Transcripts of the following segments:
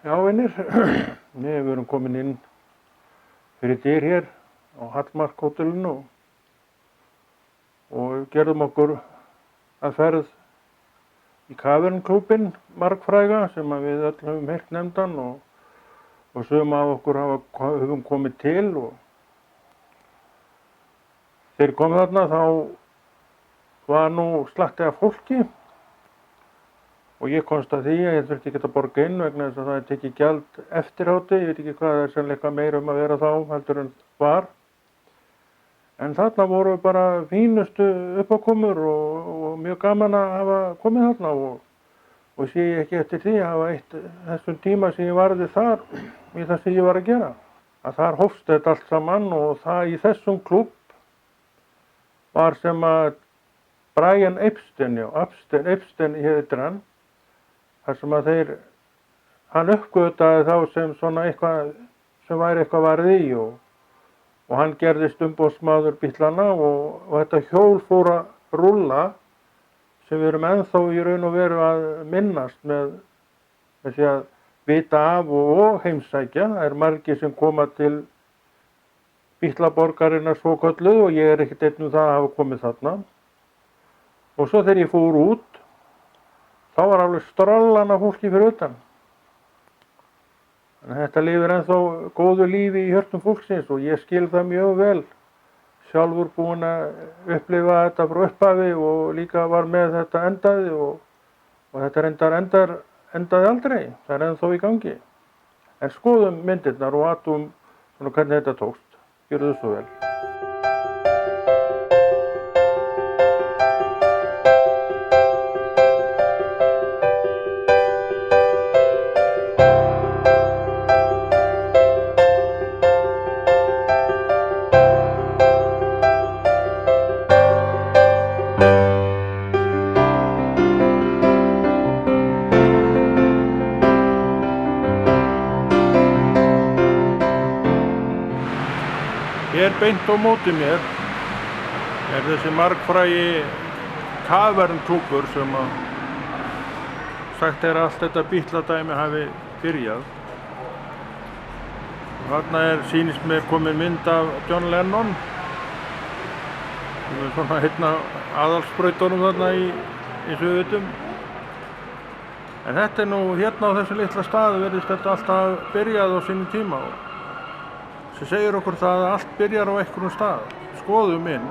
Já, vinir, við erum komin inn fyrir dyr hér á Hallmark hótelinu og gerðum okkur að ferð í Cavern-klúbbinn margfræga sem að við öll höfum heyrt nefndan og sum af okkur höfum komið til og þegar komum þarna þá var nú slatti af fólki og ég komst að því að ég þurfti ekki að borga inn vegna þess að það er tekið gjald eftir hátti. Ég veit ekki hvað það er sennilega meira að vera þá heldur en var. En þarna voru bara fínustu uppákomur og mjög gaman að hafa komið þarna og sé ég ekki eftir því að hafa eitt þessum tíma sem ég varði þar í það sem ég var að gera. Að þar hófst þetta allt saman og það í þessum klúbb var sem að Brian Epstein, Epstein heitir hann, þar sem að hann uppgötaði þá sem svona eitthvað sem væri eitthvað varð í og hann gerðist umboðsmaður Bítlana og þetta hjól fór að rúlla sem við erum ennþá í raun og veru að minnast með þessi að vita af og heimsækja. Það er margir sem koma til Bítlaborgarinnar svokölluð og ég er ekkert einn það að hafa komið þarna. Og svo þegar ég fór út þá var alveg strollan af fólki fyrir utan. En þetta lifir ennþá góðu lífi í hjörtum fólksins og ég skil það mjög vel. Sjálfur búinn að upplifa þetta frá upphafi og líka var með þetta endaði og þetta endaði aldrei. Það er ennþá í gangi. En skoðum myndirnar og athugum svona hvernig þetta tókst. Gjörðu svo vel. Hér beint á móti mér er þessi margfrægi Cavern-klúbbur sem að sagt er að allt þetta Bítladæmi hafi byrjað. Þarna sýnist mér komin mynd af John Lennon sem er svona hérna aðalsprautunum þarna í Suðutum. En þetta er nú hérna á þessu litla staði virðist þetta alltaf byrjað á sínum tíma sem segir okkur það að allt byrjar á einhverjum stað. Skoðum inn.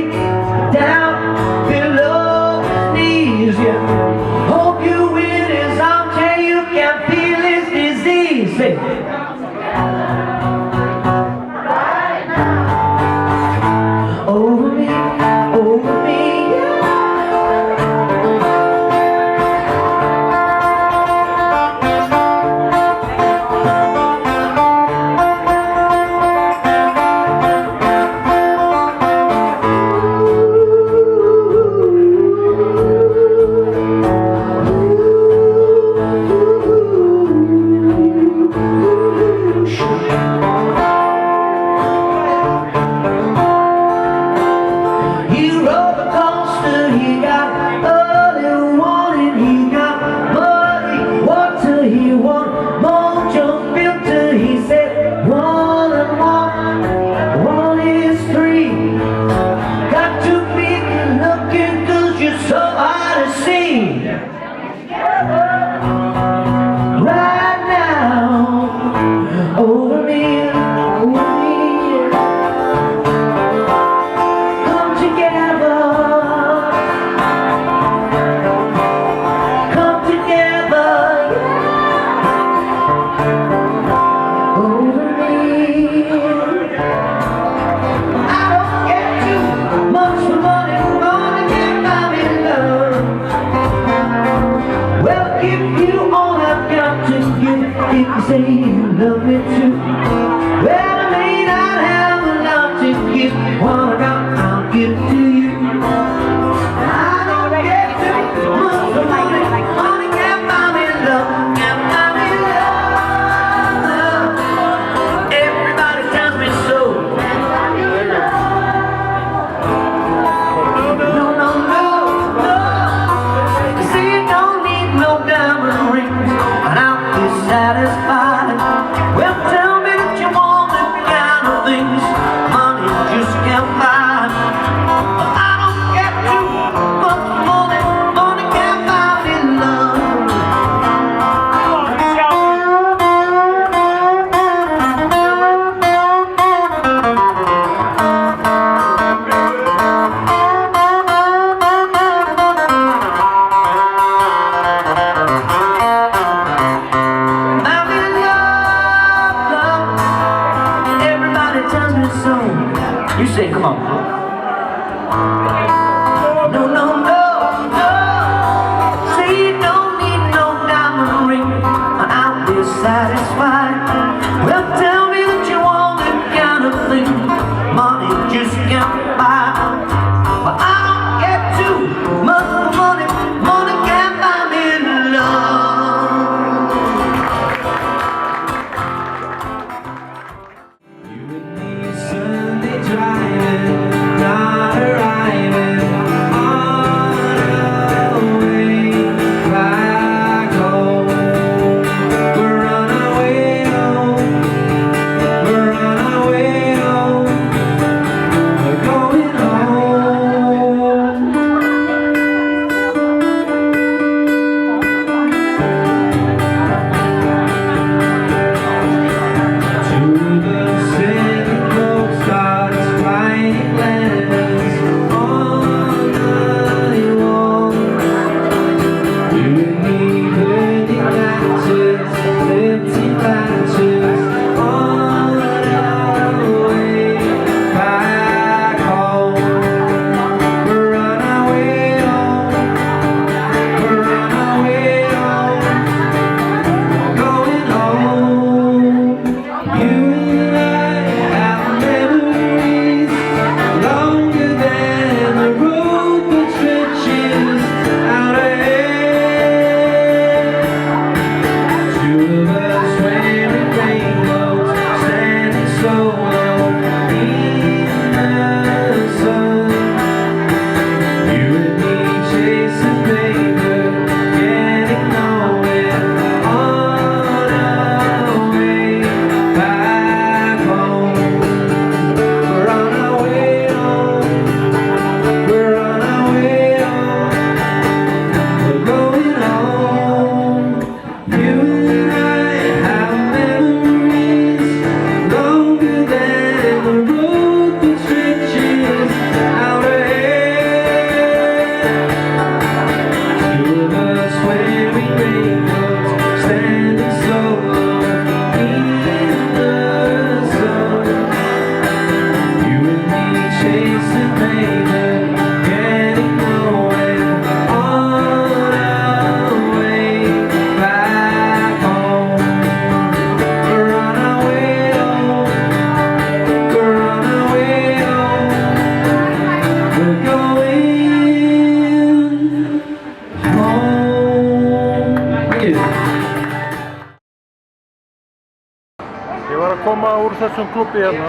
me down below his knees. Yeah. Hope you win his arm till you can feel his disease. Say, over me, yeah. He rode the coaster, he got early warning, he got muddy water, he won mojo filter, he said 1 and 1 is 3. Got to be looking 'cause you're so hard to see. Right now, over me. Come together, yeah. Over me. I don't get too much for money, gonna get my love. Well, if you all I've got to give, if you say you love me too. Well, I may not have a lot to give, what I got, I'll give it to you. I don't get too much for money, gonna get my love, get my love. Everybody tells me so. No, no, no, no. You see, you don't need no diamond rings, and I'll be satisfied. uppi hérna.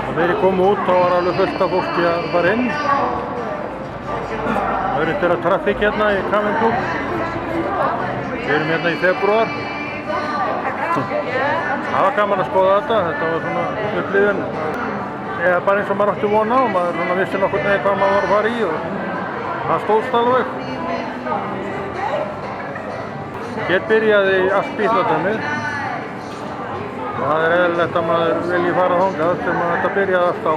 Og þegar ég kom út þá var alveg fullt af fólki að fara inn. Það eru þeirra traffík hérna í Cabin Club. Við erum hérna í febrúar. Það var gaman að skoða þetta var svona upplifun. Eða bara eins og maður átti von á, maður svona vissi nokkurn veginn hvað maður var að fara í og það stóðst alveg. Hér byrjaði allt bíladæmið. Og það eðlilegt að maður vilji fara þangað sem þetta byrjaði allt á.